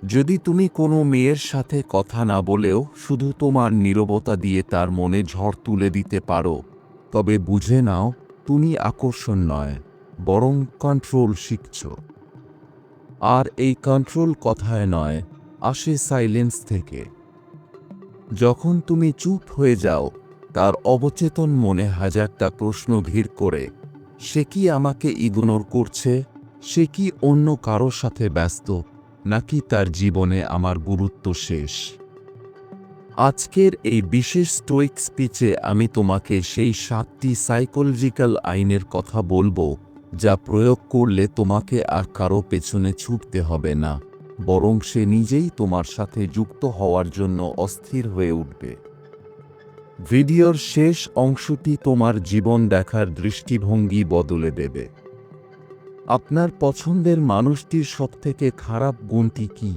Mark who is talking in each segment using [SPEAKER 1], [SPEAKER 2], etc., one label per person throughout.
[SPEAKER 1] যদি তুমি কোনো মেয়ের সাথে কথা না বলেও শুধু তোমার নীরবতা দিয়ে তার মনে ঝড় তুলে দিতে পারো, তবে বুঝে নাও তুমি আকর্ষণ নয়, বরং কন্ট্রোল শিখছ। আর এই কন্ট্রোল কথায় নয়, আসে সাইলেন্স থেকে। যখন তুমি চুপ হয়ে যাও, তার অবচেতন মনে হাজারটা প্রশ্ন ভিড় করে। সে কি আমাকে ইগনোর করছে? সে কি অন্য কারো সাথে ব্যস্ত? নাকি তার জীবনে আমার গুরুত্ব শেষ? আজকের এই বিশেষ স্টোইক স্পিচে আমি তোমাকে সেই 7টি সাইকোলজিক্যাল আইনের কথা বলবো, যা প্রয়োগ করলে তোমাকে আর কারো পেছনে ছুটতে হবে না, বরং সে নিজেই তোমার সাথে যুক্ত হওয়ার জন্য অস্থির হয়ে উঠবে। ভিডিওর শেষ অংশটি তোমার জীবন দেখার দৃষ্টিভঙ্গি বদলে দেবে। আপনার পছন্দের মানুষটির সবথেকে খারাপ গুণটি কি?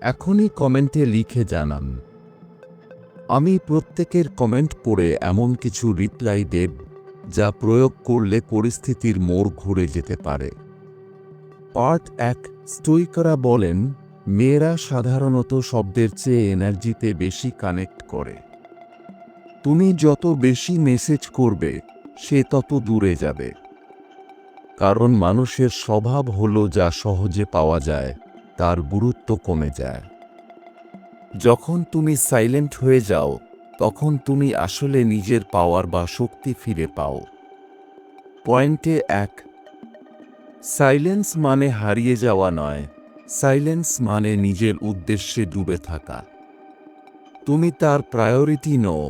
[SPEAKER 1] এখনই কমেন্টে লিখে জানান। আমি প্রত্যেকের কমেন্ট পড়ে এমন কিছু রিপ্লাই দেব, যা প্রয়োগ করলে পরিস্থিতির মোড় ঘুরে যেতে পারে। পার্ট 1। স্টোইকরা বলেন, মেয়েরা সাধারণত শব্দের চেয়ে এনার্জিতে বেশি কানেক্ট করে। তুমি যত বেশি মেসেজ করবে, সে তত দূরে যাবে। কারণ মানুষের স্বভাব হলো যা সহজে পাওয়া যায়, তার গুরুত্ব কমে যায়। যখন তুমি সাইলেন্ট হয়ে যাও, তখন তুমি আসলে নিজের পাওয়ার বা শক্তি ফিরে পাও। পয়েন্টে 1। সাইলেন্স মানে হারিয়ে যাওয়া নয়, সাইলেন্স মানে নিজের উদ্দেশ্যে ডুবে থাকা। তুমি তার প্রায়োরিটি নও,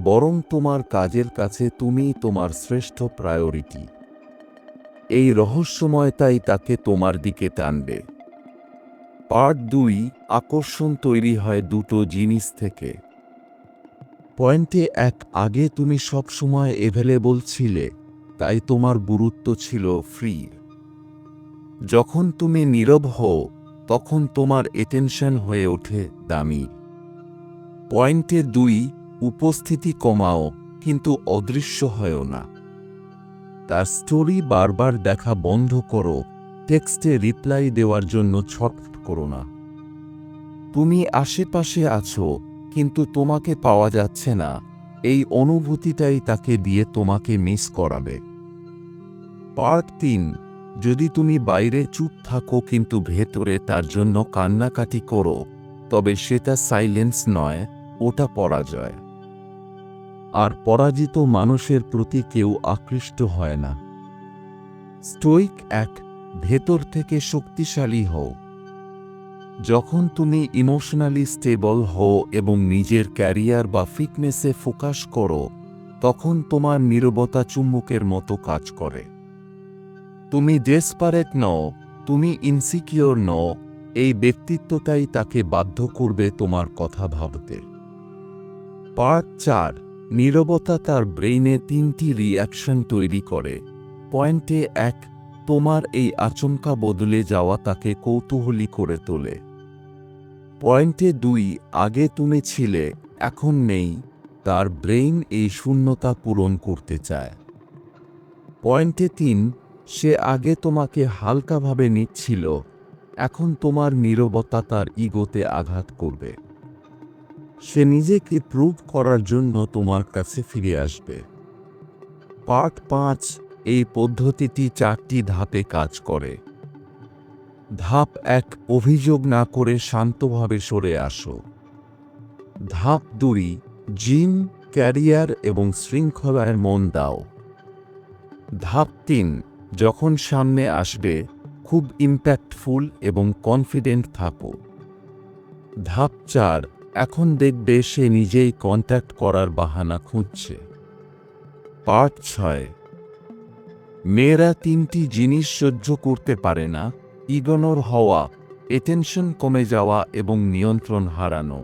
[SPEAKER 1] বরং তোমার কাজের কাছে তুমিই তোমার শ্রেষ্ঠ প্রায়োরিটি। এই রহস্যময়তাই তাকে তোমার দিকে টানবে। পার্ট 2। আকর্ষণ তৈরি হয় দুটো জিনিস থেকে। পয়েন্টে 1। আগে তুমি সবসময় অ্যাভেলেবল ছিলে, তাই তোমার গুরুত্ব ছিল ফ্রি। যখন তুমি নীরব হও, তখন তোমার অ্যাটেনশন হয়ে ওঠে দামি। পয়েন্টে 2। উপস্থিতি কমাও, কিন্তু অদৃশ্য হয়ও না। তার স্টোরি বারবার দেখা বন্ধ করো, টেক্সটে রিপ্লাই দেওয়ার জন্য ছটফট করো না। তুমি আশেপাশে আছো, কিন্তু তোমাকে পাওয়া যাচ্ছে না, এই অনুভূতিটাই তাকে দিয়ে তোমাকে মিস করাবে। পার্ট 3। যদি তুমি বাইরে চুপ থাকো কিন্তু ভেতরে তার জন্য কান্নাকাটি করো, তবে সেটা সাইলেন্স নয়, ওটা পরাজয়। আর পরাজিত মানুষের প্রতি কেউ আকৃষ্ট হয় না। স্টোইক 1। ভেতর থেকে শক্তিশালী হও। যখন তুমি ইমোশনালি স্টেবল হও এবং নিজের ক্যারিয়ার বা ফিটনেসে ফোকাস করো, তখন তোমার নীরবতা চুম্বকের মতো কাজ করে। তুমি ডেসপারেট নও, তুমি ইনসিকিওর নও, এই ব্যক্তিত্বটাই তাকে বাধ্য করবে তোমার কথা ভাবতে। পার্ট 4। নীরবতা তার ব্রেইনে 3টি রিঅ্যাকশন তৈরি করে। পয়েন্টে 1। তোমার এই আচমকা বদলে যাওয়া তাকে কৌতূহলী করে তোলে। পয়েন্টে 2। আগে তুমি ছিলে, এখন নেই, তার ব্রেইন এই শূন্যতা পূরণ করতে চায়। পয়েন্টে 3। সে আগে তোমাকে হালকাভাবে নিচ্ছিল, এখন তোমার নীরবতা তার ইগোতে আঘাত করবে। সে নিজেকে প্রুভ করার জন্য তোমার কাছে ফিরে আসবে। পার্ট 5। এই পদ্ধতিটি 4টি ধাপে কাজ করে। ধাপ 1। অভিযোগ না করে শান্তভাবে সরে আসো। ধাপ 2। জিম, ক্যারিয়ার এবং শৃঙ্খলায় মন দাও। ধাপ 3। যখন সামনে আসবে, খুব ইম্প্যাক্টফুল এবং কনফিডেন্ট থাকো। ধাপ 4। এখন দেখবে সে নিজেই কন্ট্যাক্ট করার বাহানা খুঁজছে। পার্ট 6। মেয়েরা 3টি জিনিস সহ্য করতে পারে না: ইগনোর হওয়া, অ্যাটেনশন কমে যাওয়া এবং নিয়ন্ত্রণ হারানো।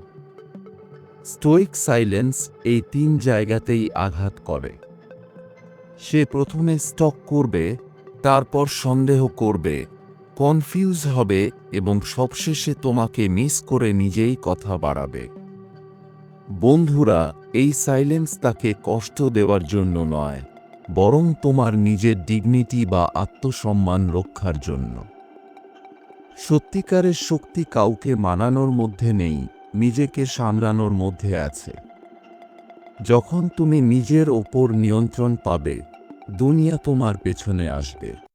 [SPEAKER 1] স্টোইক সাইলেন্স এই 3 জায়গাতেই আঘাত করে। সে প্রথমে স্টক করবে, তারপর সন্দেহ করবে, কনফিউজ হবে এবং সবশেষে তোমাকে মিস করে নিজেই কথা বাড়াবে। বন্ধুরা, এই সাইলেন্স তাকে কষ্ট দেওয়ার জন্য নয়, বরং তোমার নিজের ডিগনিটি বা আত্মসম্মান রক্ষার জন্য। সত্যিকারের শক্তি কাউকে মানানোর মধ্যে নেই, নিজেকে সামলানোর মধ্যে আছে। যখন তুমি নিজের ওপর নিয়ন্ত্রণ পাবে, দুনিয়া তোমার পেছনে আসবে।